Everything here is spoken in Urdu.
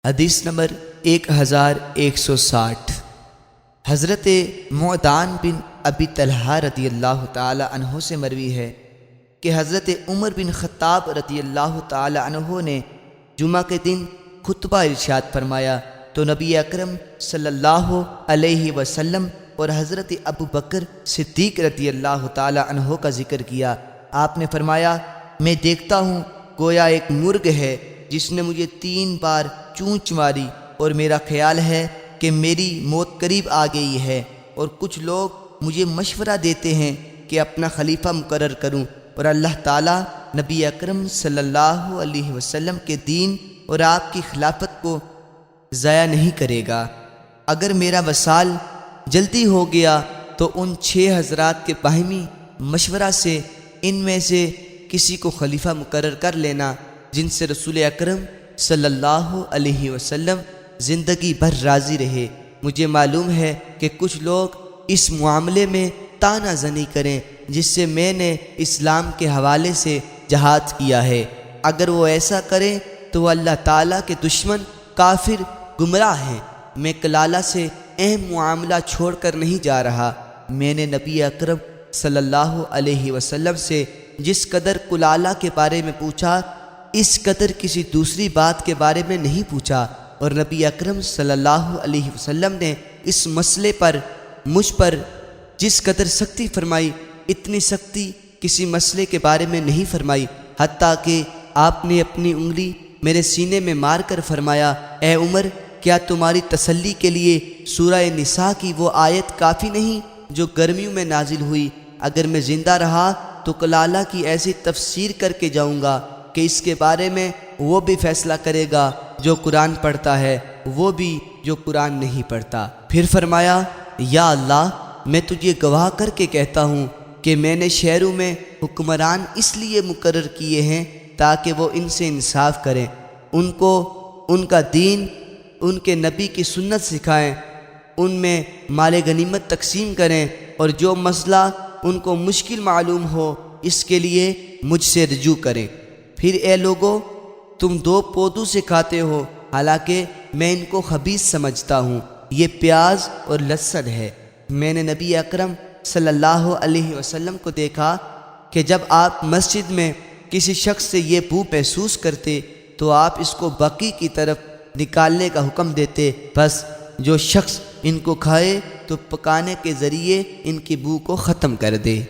حدیث نمبر 1160۔ حضرت معدان بن ابی طلحہ رضی اللہ تعالی عنہ سے مروی ہے کہ حضرت عمر بن خطاب رضی اللہ تعالی عنہ نے جمعہ کے دن خطبہ ارشاد فرمایا تو نبی اکرم صلی اللہ علیہ وسلم اور حضرت ابو بکر صدیق رضی اللہ تعالی عنہ کا ذکر کیا۔ آپ نے فرمایا، میں دیکھتا ہوں گویا ایک مرغ ہے جس نے مجھے 3 بار چونچ ماری، اور میرا خیال ہے کہ میری موت قریب آ گئی ہے، اور کچھ لوگ مجھے مشورہ دیتے ہیں کہ اپنا خلیفہ مقرر کروں، اور اللہ تعالیٰ نبی اکرم صلی اللہ علیہ وسلم کے دین اور آپ کی خلافت کو ضائع نہیں کرے گا۔ اگر میرا وصال جلدی ہو گیا تو ان 6 حضرات کے باہمی مشورہ سے ان میں سے کسی کو خلیفہ مقرر کر لینا، جن سے رسول اکرم صلی اللہ علیہ وسلم زندگی بھر راضی رہے۔ مجھے معلوم ہے کہ کچھ لوگ اس معاملے میں طعنہ زنی کریں جس سے میں نے اسلام کے حوالے سے جہاد کیا ہے۔ اگر وہ ایسا کریں تو وہ اللہ تعالیٰ کے دشمن کافر گمراہ ہیں۔ میں کلالہ سے اہم معاملہ چھوڑ کر نہیں جا رہا۔ میں نے نبی اکرم صلی اللہ علیہ وسلم سے جس قدر کلالہ کے بارے میں پوچھا، اس قدر کسی دوسری بات کے بارے میں نہیں پوچھا، اور نبی اکرم صلی اللہ علیہ وسلم نے اس مسئلے پر مجھ پر جس قدر سختی فرمائی، اتنی سختی کسی مسئلے کے بارے میں نہیں فرمائی، حتیٰ کہ آپ نے اپنی انگلی میرے سینے میں مار کر فرمایا، اے عمر، کیا تمہاری تسلی کے لیے سورہ نساء کی وہ آیت کافی نہیں جو گرمیوں میں نازل ہوئی؟ اگر میں زندہ رہا تو کلالہ کی ایسی تفسیر کر کے جاؤں گا کہ اس کے بارے میں وہ بھی فیصلہ کرے گا جو قرآن پڑھتا ہے، وہ بھی جو قرآن نہیں پڑھتا۔ پھر فرمایا، یا اللہ، میں تجھے گواہ کر کے کہتا ہوں کہ میں نے شہروں میں حکمران اس لیے مقرر کیے ہیں تاکہ وہ ان سے انصاف کریں، ان کو ان کا دین، ان کے نبی کی سنت سکھائیں، ان میں مال غنیمت تقسیم کریں، اور جو مسئلہ ان کو مشکل معلوم ہو اس کے لیے مجھ سے رجوع کریں۔ پھر اے لوگو، تم 2 پودوں سے کھاتے ہو، حالانکہ میں ان کو خبیث سمجھتا ہوں، یہ پیاز اور لہسن ہے۔ میں نے نبی اکرم صلی اللہ علیہ وسلم کو دیکھا کہ جب آپ مسجد میں کسی شخص سے یہ بو محسوس کرتے تو آپ اس کو بقی کی طرف نکالنے کا حکم دیتے، بس جو شخص ان کو کھائے تو پکانے کے ذریعے ان کی بو کو ختم کر دے۔